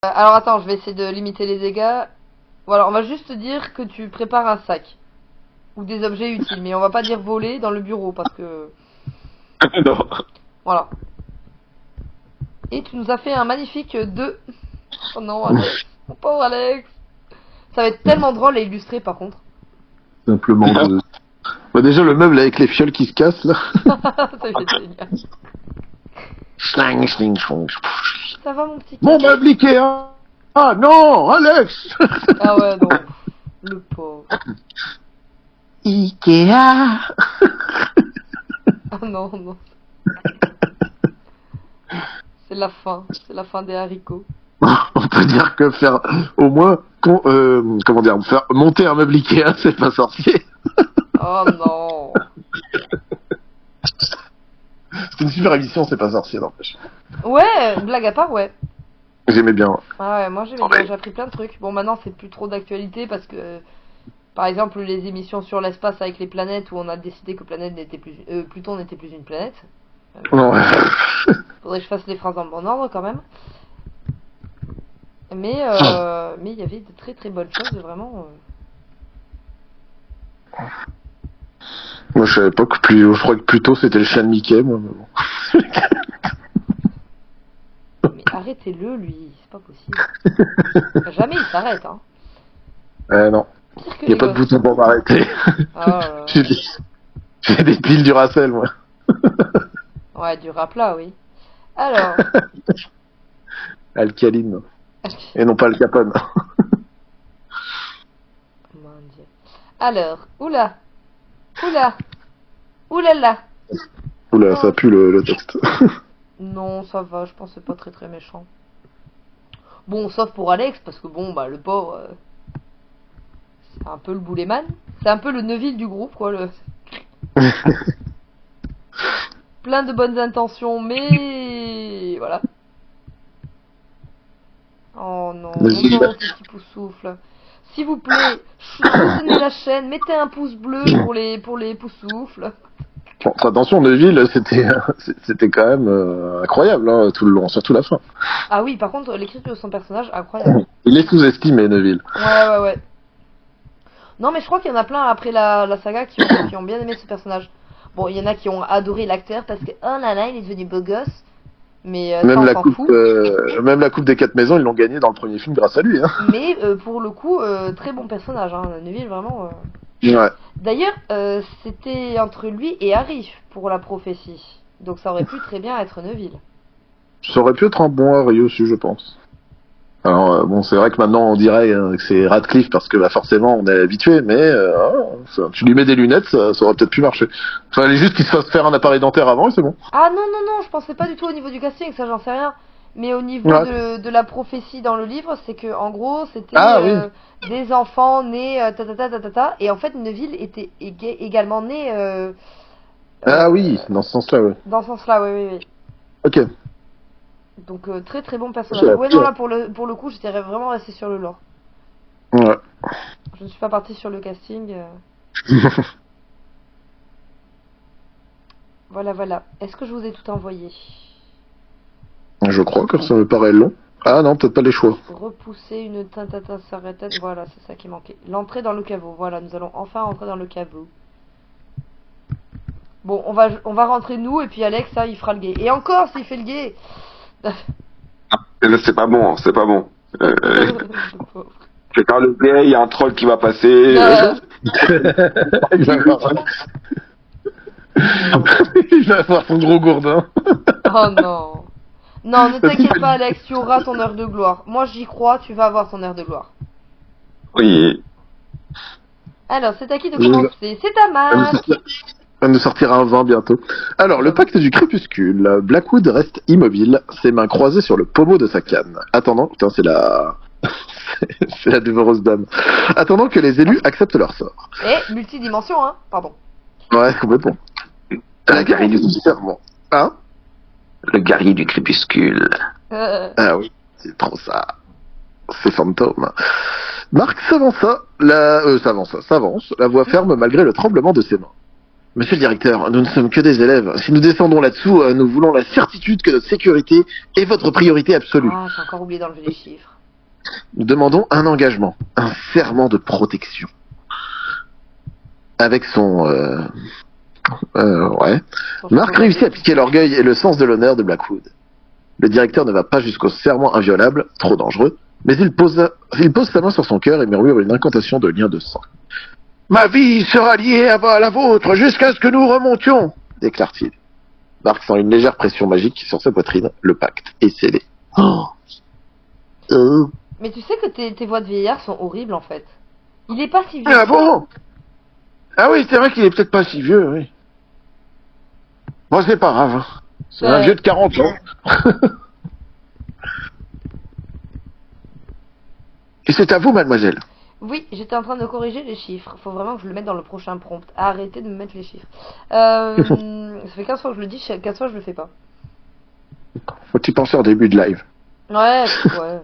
Alors attends, je vais essayer de limiter les dégâts. Voilà, on va juste te dire que tu prépares un sac. Ou des objets utiles, mais on va pas dire voler dans le bureau parce que... Non. Voilà. Et tu nous as fait un magnifique 2. Oh non, Alex. Mon pauvre Alex. Ça va être tellement drôle à illustrer par contre. Simplement de... Bah déjà le meuble avec les fioles qui se cassent là. Ça va être génial. Schling, schling, schling. Ça va mon petit Mon Kiki? meuble Ikea. Ah non, Alex. Ah ouais, non. Le pauvre. Ikea. Oh non, non. C'est la fin. C'est la fin des haricots. On peut dire que faire au moins comment dire, faire monter un meuble Ikea, c'est pas sorcier. Oh non. C'est une super émission, c'est pas sorcier, n'empêche. Ouais, blague à part, ouais. J'aimais bien. Ah ouais, moi j'aimais bien, j'ai appris plein de trucs. Bon, maintenant c'est plus trop d'actualité parce que, par exemple, les émissions sur l'espace avec les planètes où on a décidé que planète n'était plus, Pluton n'était plus une planète. Ouais. Faudrait que je fasse les phrases dans le bon ordre quand même. Mais il y avait de très très bonnes choses, vraiment. Moi, je savais pas que je crois que plutôt c'était le chien de Mickey, moi. Mais bon. Mais arrêtez-le, lui, c'est pas possible. Jamais il s'arrête, hein. Non. Pire que Il n'y a les pas de gosses. bouton pour m'arrêter. Ah, J'ai des piles du Racel, moi. ouais, du raplat, oui. Alors. Alcaline. Et non pas le Capone. Mon Dieu. Alors, oula. Oula. Oulala. Oula, ça pue le texte. Non, ça va, je pense que c'est pas très très méchant. Bon, sauf pour Alex, parce que bon, bah le pauvre, c'est un peu le bouléman. C'est un peu le Neville du groupe, quoi. Plein de bonnes intentions, mais voilà. Oh non, mon pauvre petit pouce souffle. S'il vous plaît, soutenez la chaîne, mettez un pouce bleu pour les pouces souffles. Bon, attention, Neville, c'était quand même incroyable, hein, tout le long, surtout la fin. Ah oui, par contre, l'écriture de son personnage, incroyable. Il est sous-estimé, Neville. Ouais. Non, mais je crois qu'il y en a plein après la saga qui ont bien aimé ce personnage. Bon, il y en a qui ont adoré l'acteur parce que, oh là là, il est devenu beau gosse. Mais ça, Même on la s'en coupe, fout. même la coupe des 4 maisons, ils l'ont gagné dans le premier film grâce à lui. Hein. Mais pour le coup, très bon personnage, hein, Neville, vraiment. Ouais. D'ailleurs, c'était entre lui et Harry pour la prophétie. Donc ça aurait pu très bien être Neville. Ça aurait pu être un bon Harry aussi, je pense. Alors bon, c'est vrai que maintenant on dirait que c'est Radcliffe parce que bah, forcément on est habitué, mais tu lui mets des lunettes, ça aurait peut-être pu marcher. Fallait juste qu'il se fasse faire un appareil dentaire avant et c'est bon. Ah non, je pensais pas du tout au niveau du casting, ça j'en sais rien. Mais au niveau de la prophétie dans le livre, c'est que en gros c'était des enfants nés et en fait Neville était également né. Ah oui, dans ce sens-là, oui. Dans ce sens-là, oui. Ok. Donc très très bon personnage. Ouais non là pour le coup j'étais vraiment resté sur le lore. Ouais. Je ne suis pas partie sur le casting. Voilà. Est-ce que je vous ai tout envoyé? Je crois que ça me paraît long. Ah non, peut-être pas les choix. Repousser une tintata s'arrête. Voilà, c'est ça qui manquait. L'entrée dans le caveau. Voilà, nous allons enfin entrer dans le caveau. Bon, on va rentrer nous et puis Alex, ça, il fera le gay. Et encore, s'il fait le gay. C'est pas bon, c'est pas bon. C'est quand le gay, il y a un troll qui va passer. Il va avoir son gros gourdin. Oh non. Non, ne t'inquiète pas Alex, tu auras ton heure de gloire. Moi j'y crois, tu vas avoir ton heure de gloire. Oui. Alors, c'est à qui de commencer? C'est à Marc. On nous sortira un vin bientôt. Alors, le pacte du crépuscule. Blackwood reste immobile, ses mains croisées sur le pommeau de sa canne. Attendant, putain, c'est la... c'est la dévoreuse dame. Attendant que les élus acceptent leur sort. Et multidimension, hein. Pardon. Ouais, complètement. Le guerrier du serment. Hein? Le guerrier du crépuscule. Ah oui, c'est trop ça. C'est fantôme. Marc s'avance, la voix ferme malgré le tremblement de ses mains. Monsieur le directeur, nous ne sommes que des élèves. Si nous descendons là-dessous, nous voulons la certitude que notre sécurité est votre priorité absolue. Ah, j'ai encore oublié d'enlever les chiffres. Nous demandons un engagement, un serment de protection. Avec son... ouais. Marc réussit à piquer l'orgueil et le sens de l'honneur de Blackwood. Le directeur ne va pas jusqu'au serment inviolable, trop dangereux, mais il pose sa main sur son cœur et murmure une incantation de lien de sang. Ma vie sera liée à la vôtre jusqu'à ce que nous remontions, déclare-t-il. Marc sent une légère pression magique sur sa poitrine. Le pacte est scellé. Oh. Mais tu sais que tes voix de vieillard sont horribles en fait. Il est pas si vieux. Ah bon? Ah oui, c'est vrai qu'il est peut-être pas si vieux, oui. Bon, c'est pas grave. Hein. C'est un vieux de 40 ans. Et c'est à vous, mademoiselle. Oui, j'étais en train de corriger les chiffres. Faut vraiment que je le mette dans le prochain prompt. Arrêtez de me mettre les chiffres. Ça fait 15 fois que je le dis, 15 fois je le fais pas. Faut y penser en début de live. Ouais, ouais.